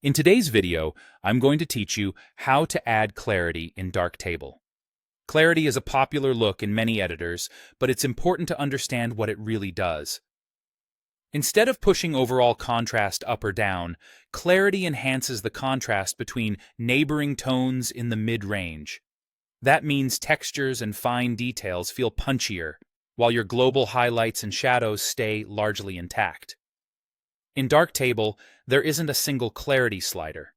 In today's video, I'm going to teach you how to add clarity in Darktable. Clarity is a popular look in many editors, but it's important to understand what it really does. Instead of pushing overall contrast up or down, clarity enhances the contrast between neighboring tones in the mid-range. That means textures and fine details feel punchier, while your global highlights and shadows stay largely intact. In Darktable, there isn't a single clarity slider.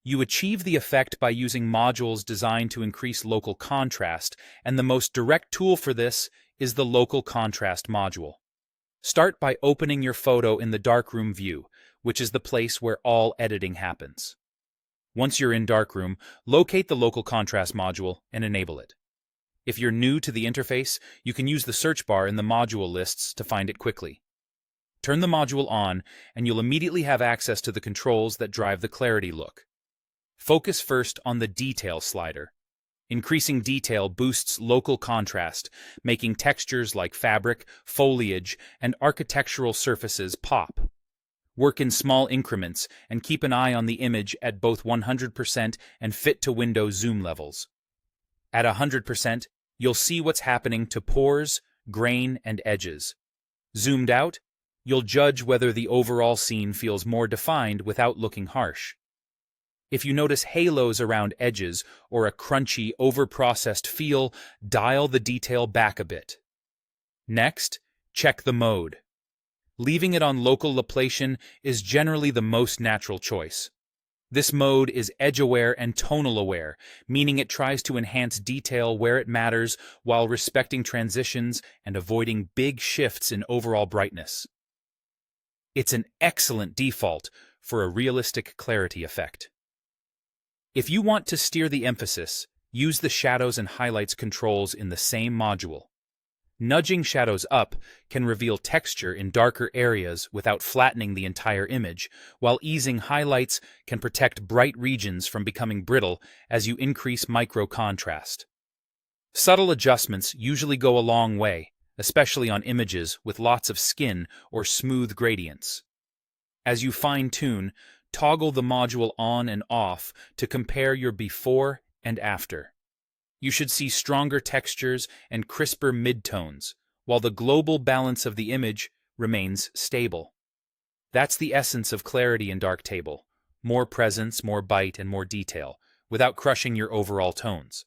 You achieve the effect by using modules designed to increase local contrast, and the most direct tool for this is the Local Contrast module. Start by opening your photo in the Darkroom view, which is the place where all editing happens. Once you're in Darkroom, locate the Local Contrast module and enable it. If you're new to the interface, you can use the search bar in the module lists to find it quickly. Turn the module on, and you'll immediately have access to the controls that drive the clarity look. Focus first on the Detail slider. Increasing detail boosts local contrast, making textures like fabric, foliage, and architectural surfaces pop. Work in small increments and keep an eye on the image at both 100% and fit-to-window zoom levels. At 100%, you'll see what's happening to pores, grain, and edges. Zoomed out, you'll judge whether the overall scene feels more defined without looking harsh. If you notice halos around edges or a crunchy, over-processed feel, dial the detail back a bit. Next, check the mode. Leaving it on local laplation is generally the most natural choice. This mode is edge-aware and tonal-aware, meaning it tries to enhance detail where it matters while respecting transitions and avoiding big shifts in overall brightness. It's an excellent default for a realistic clarity effect. If you want to steer the emphasis, use the Shadows and Highlights controls in the same module. Nudging shadows up can reveal texture in darker areas without flattening the entire image, while easing highlights can protect bright regions from becoming brittle as you increase micro-contrast. Subtle adjustments usually go a long way, especially on images with lots of skin or smooth gradients. As you fine-tune, toggle the module on and off to compare your before and after. You should see stronger textures and crisper midtones, while the global balance of the image remains stable. That's the essence of clarity in Darktable: more presence, more bite, and more detail, without crushing your overall tones.